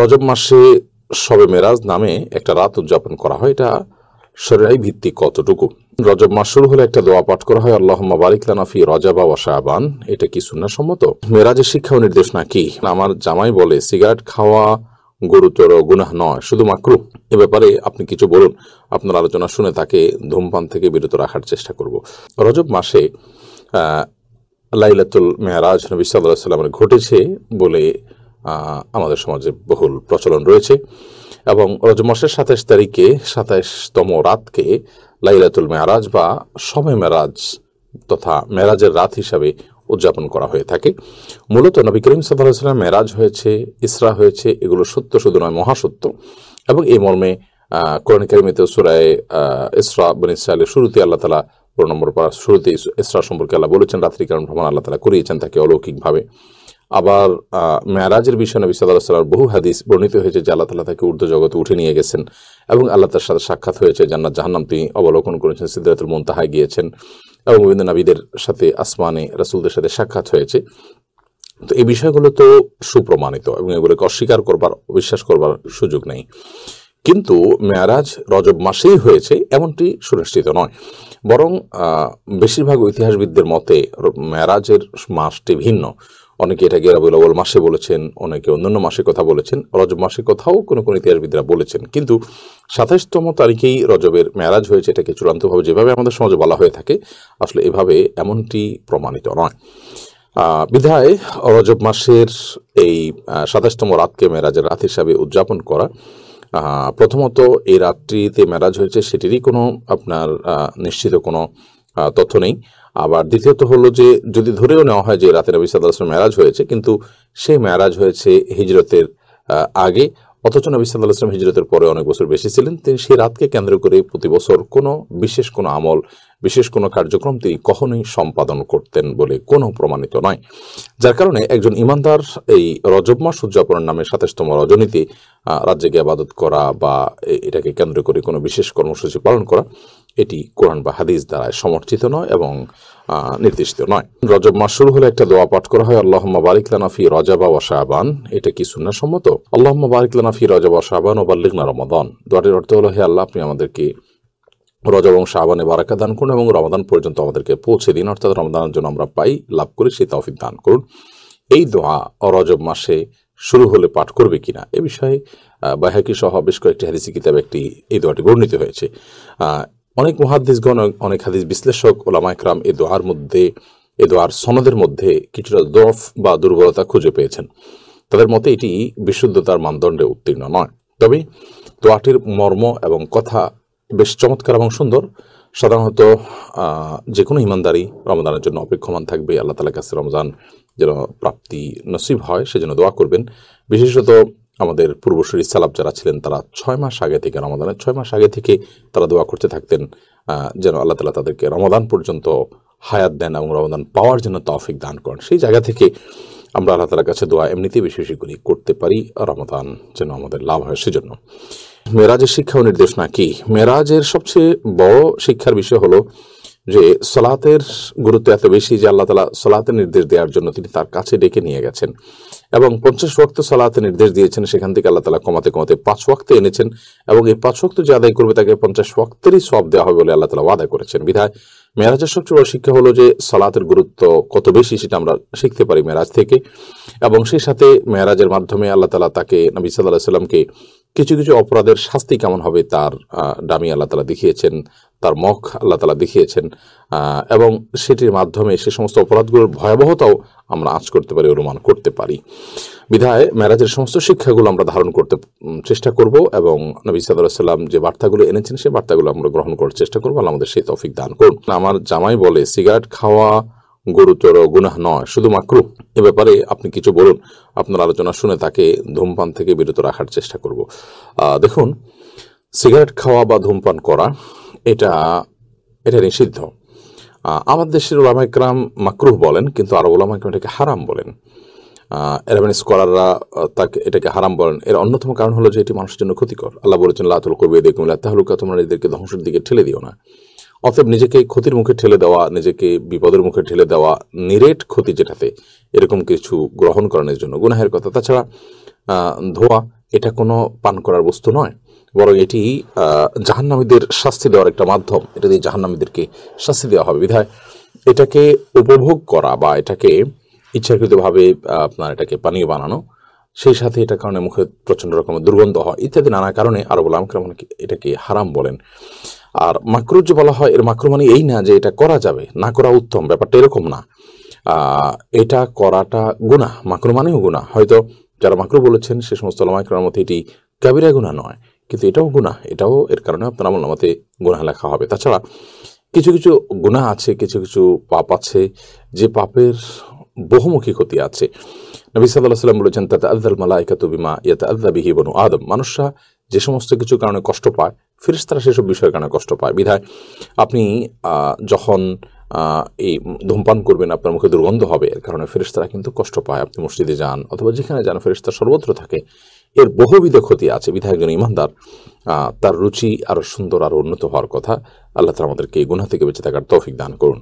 রজব মাসে শবে মেরাজ নামে একটা রাত উদযাপন করা হয়। এটা শরীয়ী ভিত্তিক কতটুকু? রজব মাস শুরু হলে একটা দোয়া পাঠ করা হয়, আল্লাহুম্মা বারিক লানা ফি রজাবা ওয়া শাবান। এটা কি সুন্নাহ সম্মত? মেরাজের শিক্ষা ও নির্দেশ নাকি? আমার জামাই বলে সিগারেট খাওয়া গুরুতর গুনাহ নয়, শুধু মাকরুহ। এ ব্যাপারে আপনি কিছু বলুন। আপনার আলোচনা শুনে তাকে ধূমপান থেকে বিরত রাখার চেষ্টা করব। রজব মাসে লাইলাতুল মেরাজ নবী সাল্লাল্লাহু আলাইহি ওয়াসাল্লামের ঘটেছে বলে আমাদের সমাজে বহুল প্রচলন রয়েছে, এবং রজব মাসের ২৭ তারিখে ২৭তম রাতকে লাইলাতুল মেরাজ বা শবে মেরাজ তথা মেরাজের রাত হিসাবে উদযাপন করা হয়ে থাকে। মূলত নবী করিম সাল্লাল্লাহু আলাইহি ওয়াসাল্লাম মেরাজ হয়েছে, ইসরা হয়েছে, এগুলো সত্য শুধু নয়, মহাসত্য। এবং এই মর্মে কোরআন কারীমে সূরা ইসরা বনী ইসরাঈলের শুরুতে আল্লাহ তাআলা ১৫ নম্বর পারা শুরুতে ইসরা সম্পর্কে আল্লাহ বলেছেন রাত্রিকালীন ভ্রমণ আল্লাহ তাআলা করিয়েছেন তাকে অলৌকিকভাবে। আবার মেরাজের বিষয়ে নবী সাল্লাল্লাহু আলাইহি ওয়াসাল্লামের বহু হাদিস বর্ণিত হয়েছে যে আল্লাহ তাআলা তাকে ঊর্ধ্ব জগতে উঠে নিয়ে গেছেন এবং আল্লাহ তার সাথে সাক্ষাৎ হয়েছে, জান্নাত জাহান্নাম তিনি অবলোকন করেছেন, সিদরাতুল মুনতাহায় গিয়েছেন এবং বিভিন্ন নবীদের সাথে আসমানে রাসূলদের সাথে সাক্ষাৎ হয়েছে। তো এই বিষয়গুলো তো সুপ্রমাণিত এবং এগুলোকে অস্বীকার করবার, অবিশ্বাস করবার সুযোগ নেই। কিন্তু মেরাজ রজব মাসেই হয়েছে এমনটি সুনিশ্চিত নয়, বরং বেশিরভাগ ইতিহাসবিদদের মতে মেরাজের মাসটি ভিন্ন। অনেকে এটাকে রবিউল আউয়াল মাসে বলেছেন, অনেকে অন্যান্য মাসের কথা বলেছেন, রজব মাসের কথাও কোনো কোনো ইতিহাসবিদরা বলেছেন। কিন্তু ২৭তম তারিখেই রজবের মেরাজ হয়েছে, এটাকে চূড়ান্তভাবে যেভাবে আমাদের সমাজে বলা হয়ে থাকে আসলে এভাবে এমনটি প্রমাণিত নয়। বিধায় রজব মাসের এই ২৭তম রাতকে মেরাজের রাত হিসাবে উদযাপন করা, প্রথমত এই রাত্রিতে মেরাজ হয়েছে সেটিরই কোনো আপনার নিশ্চিত কোনো তথ্য নেই। আবার দ্বিতীয়ত হলো যে যদি ধরেও নেওয়া হয় যে রাতে নবী সাল্লাল্লাহু আলাইহি ওয়াসাল্লাম মেরাজ হয়েছে, কিন্তু সেই মেরাজ হয়েছে হিজরতের আগে, অথচ নবী সাল্লাল্লাহু আলাইহি ওয়াসাল্লাম হিজরতের পরে অনেক বছর বেশি ছিলেন, তিনি সেই রাতকে কেন্দ্র করে প্রতি বছর কোনো বিশেষ কোনো আমল, বিশেষ কোনো কার্যক্রম তিনি কখনোই সম্পাদন করতেন বলে কোনো প্রমাণিত নয়। যার কারণে একজন ইমানদার এই রজব মাস উদযাপনের নামে ২৭তম রজনীতে রাত জেগে ইবাদত করা বা এটাকে কেন্দ্র করে কোনো বিশেষ কর্মসূচি পালন করা, এটি কোরআন বা হাদিস দ্বারা সমর্থিত নয় এবং নির্দিষ্ট নয়। রজব মাস শুরু হলে একটা দোয়া পাঠ করা হয়, আল্লাহুম্মা বারিক লানা ফি রজাবা ওয়া শাবান। এটা কি সুন্নাহ সম্মত? আল্লাহুম্মা বারিক লানা ফি রজাবা ওয়া শাবান ওয়া বাল্লিগনা রমাদান। দোয়াটির অর্থ হলো, হে আল্লাহ, আপনি আমাদেরকে রজব এবং শাবানে বারাকা দান করুন এবং রমাদান পর্যন্ত আমাদেরকে পৌঁছে দিন, অর্থাৎ রমাদানের জন্য আমরা পাই লাভ করি সেই তৌফিক দান করুন। এই দোয়া রজব মাসে শুরু হলে পাঠ করবে কিনা এ বিষয়ে বাইহাকী সহ বেশ কয়েকটি হাদিসি কিতাবে এই দোয়াটি বর্ণিত হয়েছে। অনেক মুহাদ্দিসগণ, অনেক হাদিস বিশ্লেষক, ওলামা ইকরাম এই দোয়ার সনদের মধ্যে কিছুটা দফ বা দুর্বলতা খুঁজে পেয়েছেন। তাদের মতে এটি বিশুদ্ধতার মানদণ্ডে উত্তীর্ণ নয়। তবে দোয়াটির মর্ম এবং কথা বেশ চমৎকার এবং সুন্দর। সাধারণত যে কোনো ইমানদারি রমজানের জন্য অপেক্ষমান থাকবে, আল্লাহ তাআলার কাছে রমজান যেন প্রাপ্তি নসিব হয় সেজন্য দোয়া করবেন। বিশেষত আমাদের পূর্বসূরি সালাফ যারা ছিলেন তারা ৬ মাস আগে থেকে, রমাদানের ৬ মাস আগে থেকে তারা দোয়া করতে থাকতেন যেন আল্লাহ তাআলা তাদেরকে রমাদান পর্যন্ত হায়াত দেন এবং রমাদান পাওয়ার জন্য তৌফিক দান করেন। সেই জায়গা থেকে আমরা আল্লাহ তাআলার কাছে দোয়া এমনিতেই বেশি বেশি করে করতে পারি, রমাদান যেন আমাদের লাভ হয় সেজন্য। মেরাজের শিক্ষা ও নির্দেশ নাকি? মেরাজের সবচেয়ে বড় শিক্ষার বিষয় হলো যে সালাতের গুরুত্ব এত বেশি যে আল্লাহ তাআলা সালাতের নির্দেশ দেওয়ার জন্য তিনি তার কাছে ডেকে নিয়ে গেছেন এবং ৫০ ওয়াক্ত সালাতের নির্দেশ দিয়েছেন। সেখান থেকে আল্লাহ তাআলা কমাতে কমাতে ৫ ওয়াক্তে এনেছেন এবং এই ৫ ওয়াক্ত যে আদায় করবে তাকে ৫০ ওয়াক্তেরই সওয়াব দেওয়া হবে বলে আল্লাহ তাআলা ওয়াদা করেছেন। বিধায় মেরাজের সবচেয়ে বড় শিক্ষা হলো যে সালাতের গুরুত্ব কত বেশি সেটা আমরা শিখতে পারি মেরাজ থেকে। এবং সেই সাথে মেরাজের মাধ্যমে আল্লাহ তাআলা তাকে, নবী সাল্লাল্লাহু আলাইহি ওয়াসাল্লামকে কিছু কিছু অপরাধের শাস্তি কেমন হবে তার ডামি আল্লাহ তাআলা দেখিয়েছেন, তার মুখ আল্লাহ তাআলা দেখিয়েছেন এবং সেটির মাধ্যমে সে সমস্ত অপরাধগুলোর ভয়াবহতাও আমরা আঁচ করতে পারি, অনুমান করতে পারি। বিধায় মেরাজের সমস্ত শিক্ষাগুলো আমরা ধারণ করতে চেষ্টা করব এবং নবী সাল্লাল্লাহু আলাইহি ওয়াসাল্লাম যে বার্তাগুলো এনেছেন সেই বার্তাগুলো আমরা গ্রহণ করার চেষ্টা করবো। আল্লাহ আমাদের সেই তৌফিক দান করুন। আমার জামাই বলে সিগারেট খাওয়া গুরুতর গুনাহ নয়, শুধু মাকরুহ। এ ব্যাপারে আপনি কিছু বলুন। আপনার আলোচনা শুনে তাকে ধূমপান থেকে বিরত রাখার চেষ্টা করব। দেখুন, সিগারেট খাওয়া বা ধূমপান করা এটা নিষিদ্ধ। আমাদের দেশের ওলামা ইকরাম মাকরুহ বলেন, কিন্তু আরব ওলামা ইকরাম এটাকে হারাম বলেন। এরাবিন স্কলাররা এটাকে হারাম বলেন। এর অন্যতম কারণ হলো যে এটি মানুষের জন্য ক্ষতিকর। আল্লাহ বলেছেন, লা তুলকু বিয়াইদিকুম ইলা তাহলুকা, তোমরা নিজেদেরকে ধ্বংসের দিকে ঠেলে দিও না। অতএব নিজেকে ক্ষতির মুখে ঠেলে দেওয়া, নিজেকে বিপদের মুখে ঠেলে দেওয়া, নিরেট ক্ষতি যেটাতে, এরকম কিছু গ্রহণ করানোর জন্য গুনাহের কথা। তাছাড়া ধোয়া এটা কোনো পান করার বস্তু নয়, বরং এটি জাহান্নামীদের শাস্তি দেওয়ার একটা মাধ্যম। এটা দিয়ে জাহান্নামীদেরকে শাস্তি দেওয়া হবে। বিধায় এটাকে উপভোগ করা বা এটাকে ইচ্ছাকৃতভাবে আপনার এটাকে পানীয় বানানো, সেই সাথে এটার কারণে মুখে প্রচণ্ড রকমের দুর্গন্ধ হয় ইত্যাদি নানা কারণে আরবুল আলম এটাকে হারাম বলেন। আর মাকরু যে বলা হয়, এর মাকরু মানে এই না যে এটা করা যাবে, না করা উত্তম, ব্যাপারটা এরকম না। এটা করাটা গুনাহ, মাকরু মানেও গুনাহ। হয়তো যারা মাকরু বলেছেন সে সমস্ত ওলামা কেরামের মতে এটি কাবিরা গুনাহ নয়, কিন্তু এটাও গুনাহ, এটাও এর কারণে আপনার আমলনামাতে গুনাহ লেখা হবে। তাছাড়া কিছু কিছু গুনাহ আছে, কিছু কিছু পাপ আছে যে পাপের বহুমুখী ক্ষতি আছে। নবী সাল্লাল্লাহু আলাইহি ওয়াসাল্লাম বলেছেন, তাতাআযাল মালায়েকাতু বিমা ইয়াতাআযা বিহি বনু আদম। মানুষরা যে সমস্ত কিছু কারণে কষ্ট পায়, ফেরেশতারা সেসব বিষয়ের কারণে কষ্ট পায়। বিধায় আপনি যখন এই ধূমপান করবেন, আপনার মুখে দুর্গন্ধ হবে, এর কারণে ফেরেশতারা কিন্তু কষ্ট পায়। আপনি মসজিদে যান অথবা যেখানে যান, ফেরেশতা সর্বত্র থাকে, এর বহুবিধ ক্ষতি আছে। বিধায় একজন ইমানদার তার রুচি আরো সুন্দর, আরো উন্নত হওয়ার কথা। আল্লাহ তাআলা আমাদেরকে এই গুনাহ থেকে বেঁচে থাকার তৌফিক দান করুন।